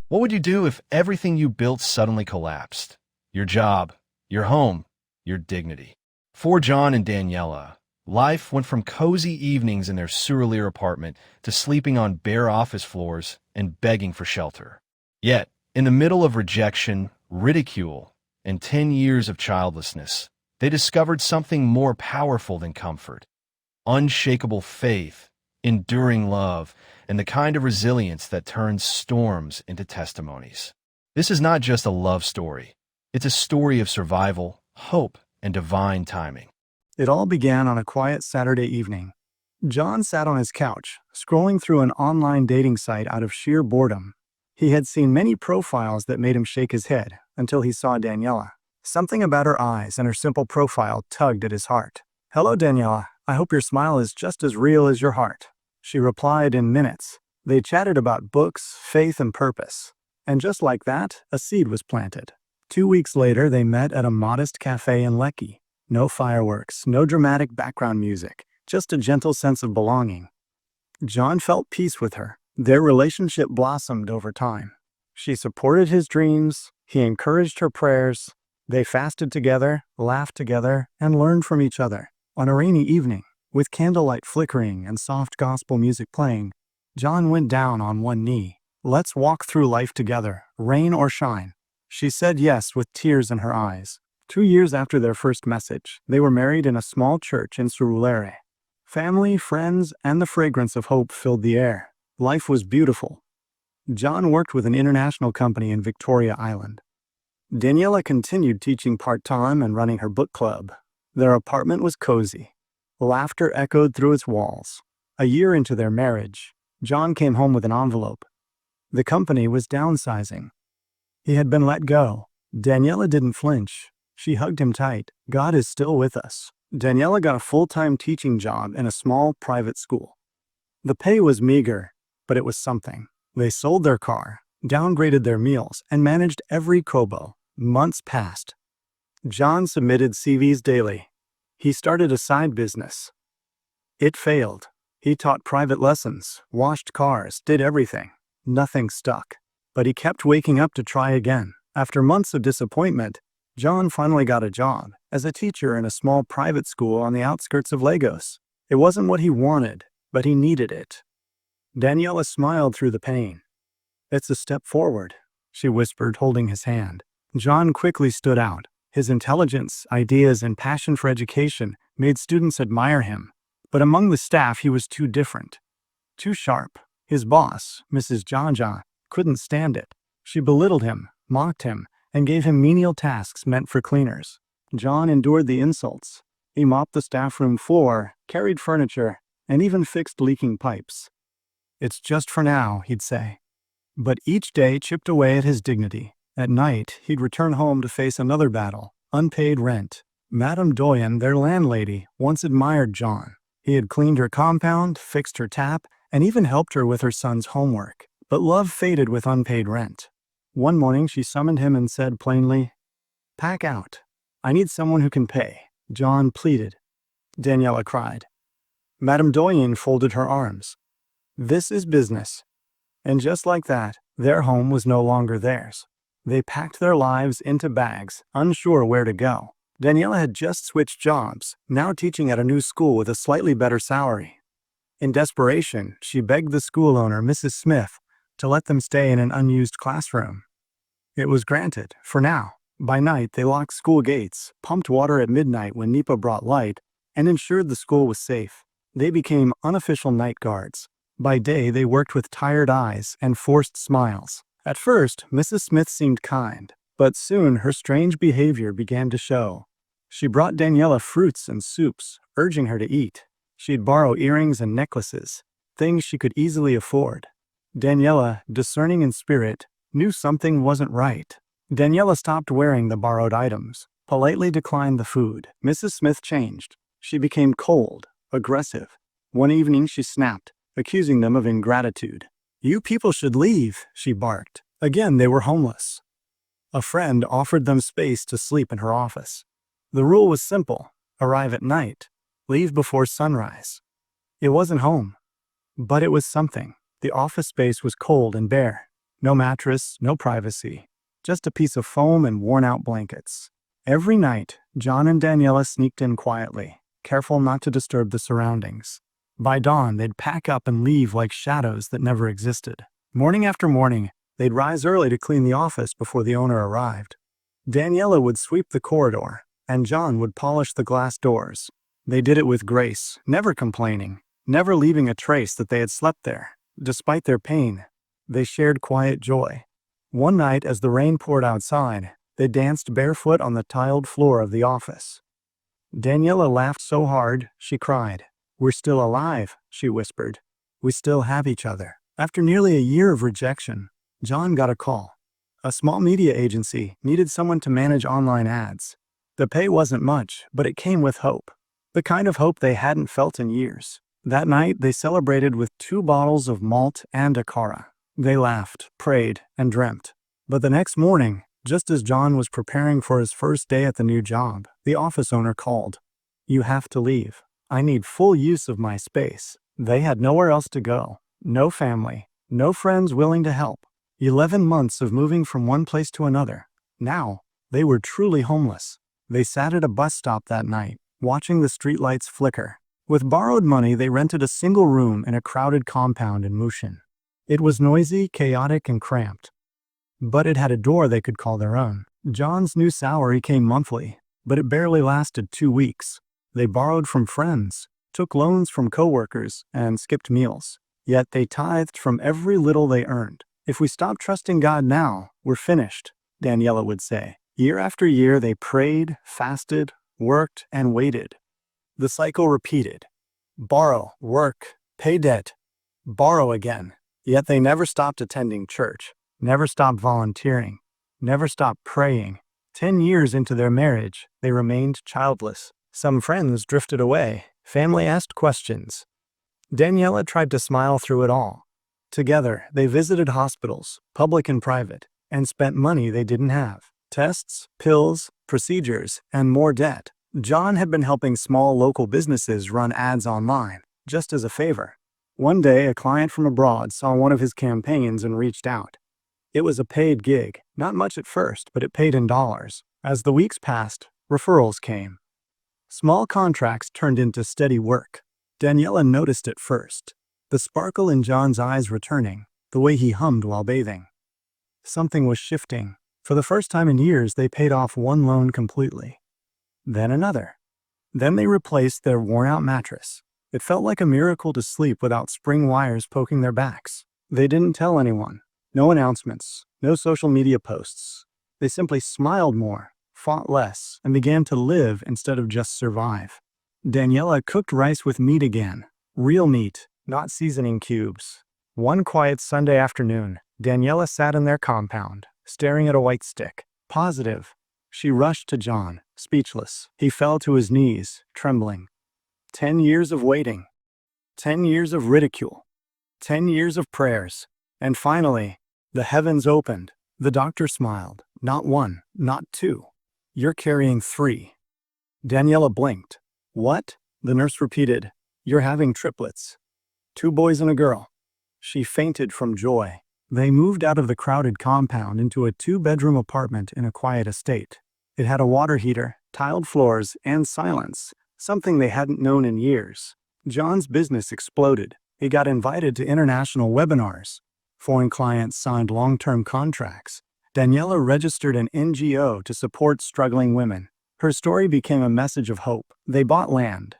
What would you do if everything you built suddenly collapsed? Your job, your home, your dignity. For John and Daniella, life went from cozy evenings in their Surulere apartment to sleeping on bare office floors and begging for shelter. Yet, in the middle of rejection, ridicule, and 10 years of childlessness, they discovered something more powerful than comfort: unshakable faith, enduring love, and the kind of resilience that turns storms into testimonies. This is not just a love story. It's a story of survival, hope, and divine timing. It all began on a quiet Saturday evening. John sat on his couch, scrolling through an online dating site out of sheer boredom. He had seen many profiles that made him shake his head until he saw Daniella. Something about her eyes and her simple profile tugged at his heart. "Hello, Daniella. I hope your smile is just as real as your heart," she replied in minutes. They chatted about books, faith, and purpose. And just like that, a seed was planted. 2 weeks later, they met at a modest cafe in Lekki. No fireworks, no dramatic background music, just a gentle sense of belonging. John felt peace with her. Their relationship blossomed over time. She supported his dreams, he encouraged her prayers. They fasted together, laughed together, and learned from each other. On a rainy evening, with candlelight flickering and soft gospel music playing, John went down on one knee. "Let's walk through life together, rain or shine." She said yes with tears in her eyes. 2 years after their first message, they were married in a small church in Surulere. Family, friends, and the fragrance of hope filled the air. Life was beautiful. John worked with an international company in Victoria Island. Daniella continued teaching part-time and running her book club. Their apartment was cozy. Laughter echoed through its walls. A year into their marriage, John came home with an envelope. The company was downsizing. He had been let go. Daniella didn't flinch. She hugged him tight. "God is still with us." Daniella got a full-time teaching job in a small private school. The pay was meager, but it was something. They sold their car, downgraded their meals, and managed every kobo. Months passed. John submitted CVs daily. He started a side business. It failed. He taught private lessons, washed cars, did everything. Nothing stuck. But he kept waking up to try again. After months of disappointment, John finally got a job as a teacher in a small private school on the outskirts of Lagos. It wasn't what he wanted, but he needed it. Daniella smiled through the pain. "It's a step forward," she whispered, holding his hand. John quickly stood out. His intelligence, ideas, and passion for education made students admire him. But among the staff, he was too different. Too sharp. His boss, Mrs. Jaja, couldn't stand it. She belittled him, mocked him, and gave him menial tasks meant for cleaners. John endured the insults. He mopped the staff room floor, carried furniture, and even fixed leaking pipes. "It's just for now," he'd say. But each day chipped away at his dignity. At night, he'd return home to face another battle: unpaid rent. Madame Doyen, their landlady, once admired John. He had cleaned her compound, fixed her tap, and even helped her with her son's homework. But love faded with unpaid rent. One morning, she summoned him and said plainly, "Pack out. I need someone who can pay." John pleaded. Daniella cried. Madame Doyen folded her arms. "This is business." And just like that, their home was no longer theirs. They packed their lives into bags, unsure where to go. Daniella had just switched jobs, now teaching at a new school with a slightly better salary. In desperation, she begged the school owner, Mrs. Smith, to let them stay in an unused classroom. It was granted, for now. By night, they locked school gates, pumped water at midnight when NEPA brought light, and ensured the school was safe. They became unofficial night guards. By day, they worked with tired eyes and forced smiles. At first, Mrs. Smith seemed kind, but soon her strange behavior began to show. She brought Daniella fruits and soups, urging her to eat. She'd borrow earrings and necklaces, things she could easily afford. Daniella, discerning in spirit, knew something wasn't right. Daniella stopped wearing the borrowed items, politely declined the food. Mrs. Smith changed. She became cold, aggressive. One evening she snapped, accusing them of ingratitude. "You people should leave," she barked. Again, they were homeless. A friend offered them space to sleep in her office. The rule was simple: arrive at night, leave before sunrise. It wasn't home, but it was something. The office space was cold and bare. No mattress, no privacy. Just a piece of foam and worn-out blankets. Every night, John and Daniella sneaked in quietly, careful not to disturb the surroundings. By dawn, they'd pack up and leave like shadows that never existed. Morning after morning, they'd rise early to clean the office before the owner arrived. Daniella would sweep the corridor, and John would polish the glass doors. They did it with grace, never complaining, never leaving a trace that they had slept there. Despite their pain, they shared quiet joy. One night, as the rain poured outside, they danced barefoot on the tiled floor of the office. Daniella laughed so hard, she cried. "We're still alive," she whispered. "We still have each other." After nearly a year of rejection, John got a call. A small media agency needed someone to manage online ads. The pay wasn't much, but it came with hope. The kind of hope they hadn't felt in years. That night, they celebrated with 2 bottles of malt and a cara. They laughed, prayed, and dreamt. But the next morning, just as John was preparing for his first day at the new job, the office owner called. "You have to leave. I need full use of my space." They had nowhere else to go. No family. No friends willing to help. 11 months of moving from one place to another. Now, they were truly homeless. They sat at a bus stop that night, watching the streetlights flicker. With borrowed money, they rented a single room in a crowded compound in Mushin. It was noisy, chaotic, and cramped. But it had a door they could call their own. John's new salary came monthly, but it barely lasted 2 weeks. They borrowed from friends, took loans from coworkers, and skipped meals. Yet they tithed from every little they earned. "If we stop trusting God now, we're finished," Daniella would say. Year after year, they prayed, fasted, worked, and waited. The cycle repeated. Borrow, work, pay debt, borrow again. Yet they never stopped attending church, never stopped volunteering, never stopped praying. 10 years into their marriage, they remained childless. Some friends drifted away. Family asked questions. Daniella tried to smile through it all. Together, they visited hospitals, public and private, and spent money they didn't have. Tests, pills, procedures, and more debt. John had been helping small local businesses run ads online, just as a favor. One day, a client from abroad saw one of his campaigns and reached out. It was a paid gig, not much at first, but it paid in dollars. As the weeks passed, referrals came. Small contracts turned into steady work. Daniella noticed it first. The sparkle in John's eyes returning, the way he hummed while bathing. Something was shifting. For the first time in years, they paid off one loan completely. Then another. Then they replaced their worn-out mattress. It felt like a miracle to sleep without spring wires poking their backs. They didn't tell anyone. No announcements, no social media posts. They simply smiled more, fought less, and began to live instead of just survive. Daniella cooked rice with meat again. Real meat, not seasoning cubes. One quiet Sunday afternoon, Daniella sat in their compound, staring at a white stick. Positive. She rushed to John, speechless. He fell to his knees, trembling. 10 years of waiting. 10 years of ridicule. 10 years of prayers. And finally, the heavens opened. The doctor smiled. Not one, not two. "You're carrying 3. Daniella blinked. "What?" The nurse repeated. "You're having triplets. 2 boys and a girl." She fainted from joy. They moved out of the crowded compound into a 2-bedroom apartment in a quiet estate. It had a water heater, tiled floors, and silence, something they hadn't known in years. John's business exploded. He got invited to international webinars. Foreign clients signed long-term contracts. Daniella registered an NGO to support struggling women. Her story became a message of hope. They bought land,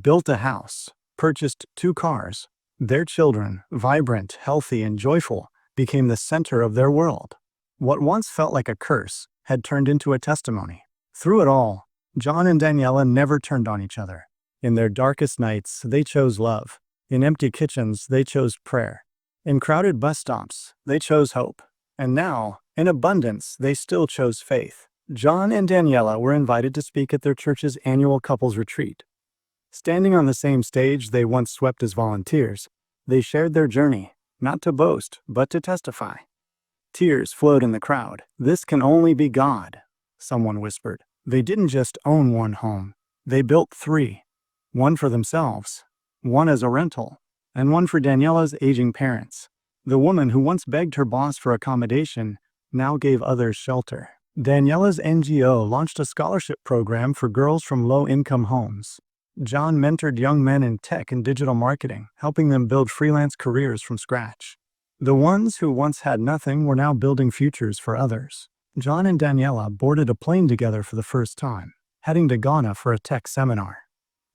built a house, purchased 2 cars. Their children, vibrant, healthy, and joyful, became the center of their world. What once felt like a curse had turned into a testimony. Through it all, John and Daniella never turned on each other. In their darkest nights, they chose love. In empty kitchens, they chose prayer. In crowded bus stops, they chose hope. And now, in abundance, they still chose faith. John and Daniella were invited to speak at their church's annual couples retreat. Standing on the same stage they once swept as volunteers, they shared their journey, not to boast, but to testify. Tears flowed in the crowd. "This can only be God," someone whispered. They didn't just own one home. They built 3. One for themselves, one as a rental, and one for Daniella's aging parents. The woman who once begged her boss for accommodation now gave others shelter. Daniella's NGO launched a scholarship program for girls from low-income homes. John mentored young men in tech and digital marketing, helping them build freelance careers from scratch. The ones who once had nothing were now building futures for others. John and Daniella boarded a plane together for the first time, heading to Ghana for a tech seminar.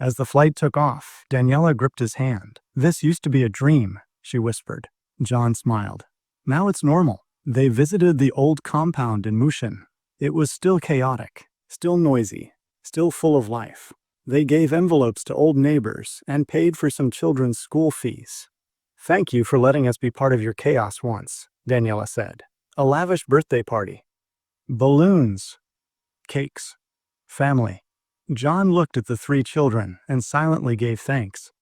As the flight took off, Daniella gripped his hand. "This used to be a dream," she whispered. John smiled. "Now it's normal." They visited the old compound in Mushin. It was still chaotic, still noisy, still full of life. They gave envelopes to old neighbors and paid for some children's school fees. "Thank you for letting us be part of your chaos once," Daniella said. A lavish birthday party. Balloons. Cakes. Family. John looked at the 3 children and silently gave thanks.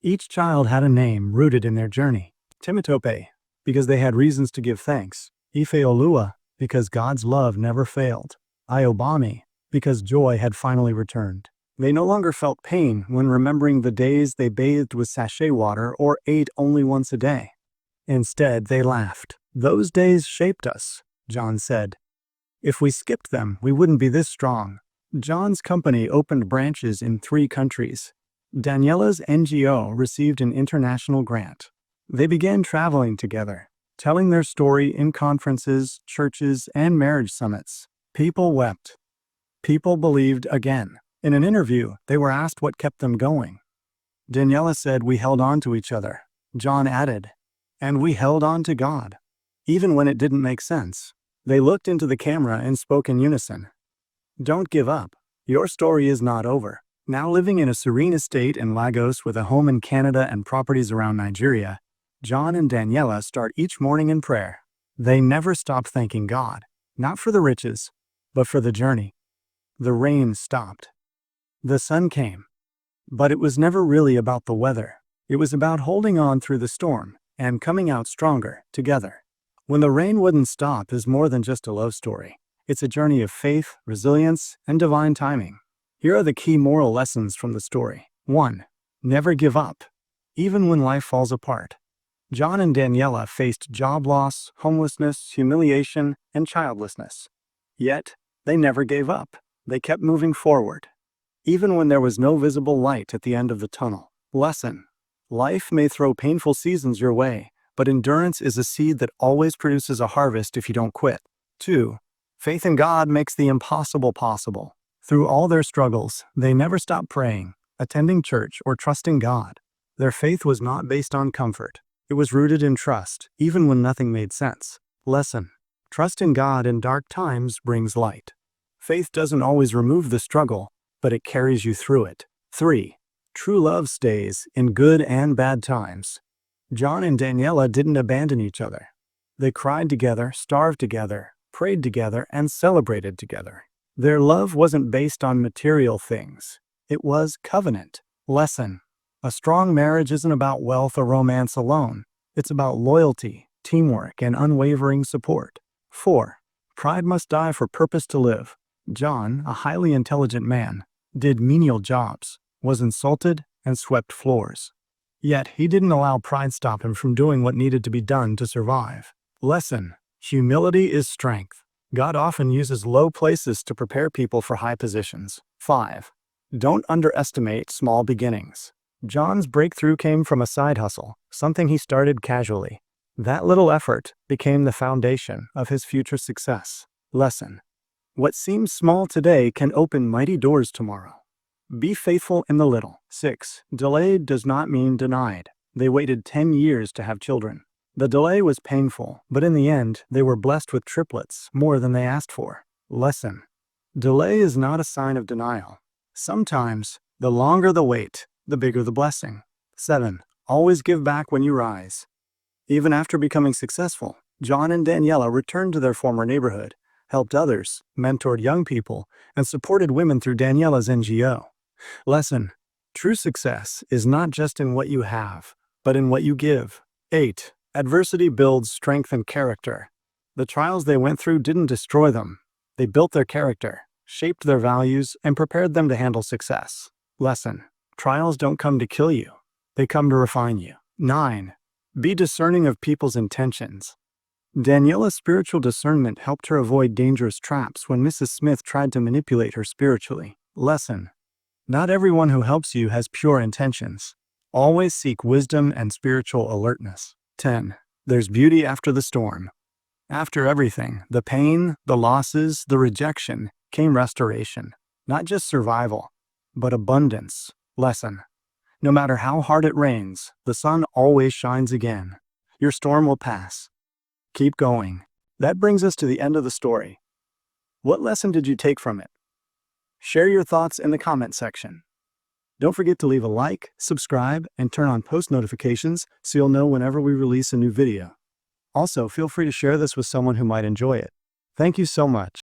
Each child had a name rooted in their journey. Timitope, because they had reasons to give thanks. Ifeolua, because God's love never failed. Iobami, because joy had finally returned. They no longer felt pain when remembering the days they bathed with sachet water or ate only once a day. Instead, they laughed. "Those days shaped us," John said. "If we skipped them, we wouldn't be this strong." John's company opened branches in 3 countries. Daniella's NGO received an international grant. They began traveling together, telling their story in conferences, churches, and marriage summits. People wept. People believed again. In an interview, they were asked what kept them going. Daniella said, "We held on to each other." John added, "And we held on to God." Even when it didn't make sense. They looked into the camera and spoke in unison. "Don't give up. Your story is not over." Now living in a serene estate in Lagos with a home in Canada and properties around Nigeria, John and Daniella start each morning in prayer. They never stop thanking God, not for the riches, but for the journey. The rain stopped. The sun came. But it was never really about the weather. It was about holding on through the storm and coming out stronger together. When the rain wouldn't stop is more than just a love story. It's a journey of faith, resilience, and divine timing. Here are the key moral lessons from the story. 1. Never give up, even when life falls apart. John and Daniella faced job loss, homelessness, humiliation, and childlessness. Yet, they never gave up. They kept moving forward, even when there was no visible light at the end of the tunnel. Lesson. Life may throw painful seasons your way, but endurance is a seed that always produces a harvest if you don't quit. 2. Faith in God makes the impossible possible. Through all their struggles, they never stopped praying, attending church, or trusting God. Their faith was not based on comfort. It was rooted in trust, even when nothing made sense. Lesson. Trust in God in dark times brings light. Faith doesn't always remove the struggle, but it carries you through it. 3. True love stays in good and bad times. John and Daniella didn't abandon each other. They cried together, starved together, prayed together, and celebrated together. Their love wasn't based on material things. It was covenant. Lesson. A strong marriage isn't about wealth or romance alone. It's about loyalty, teamwork, and unwavering support. 4. Pride must die for purpose to live. John, a highly intelligent man, did menial jobs, was insulted, and swept floors. Yet he didn't allow pride stop him from doing what needed to be done to survive. Lesson. Humility is strength. God often uses low places to prepare people for high positions. 5. Don't underestimate small beginnings. John's breakthrough came from a side hustle, something he started casually. That little effort became the foundation of his future success. Lesson. What seems small today can open mighty doors tomorrow. Be faithful in the little. 6. Delayed does not mean denied. They waited 10 years to have children. The delay was painful, but in the end, they were blessed with triplets, more than they asked for. Lesson. Delay is not a sign of denial. Sometimes, the longer the wait, the bigger the blessing. 7. Always give back when you rise. Even after becoming successful, John and Daniella returned to their former neighborhood, helped others, mentored young people, and supported women through Daniella's NGO. Lesson. True success is not just in what you have, but in what you give. 8. Adversity builds strength and character. The trials they went through didn't destroy them. They built their character, shaped their values, and prepared them to handle success. Lesson. Trials don't come to kill you. They come to refine you. 9. Be discerning of people's intentions. Daniella's spiritual discernment helped her avoid dangerous traps when Mrs. Smith tried to manipulate her spiritually. Lesson: not everyone who helps you has pure intentions. Always seek wisdom and spiritual alertness. 10. There's beauty after the storm. After everything, the pain, the losses, the rejection, came restoration. Not just survival, but abundance. Lesson: no matter how hard it rains, the sun always shines again. Your storm will pass. Keep going. That brings us to the end of the story. What lesson did you take from it? Share your thoughts in the comment section. Don't forget to leave a like, subscribe, and turn on post notifications so you'll know whenever we release a new video. Also, feel free to share this with someone who might enjoy it. Thank you so much.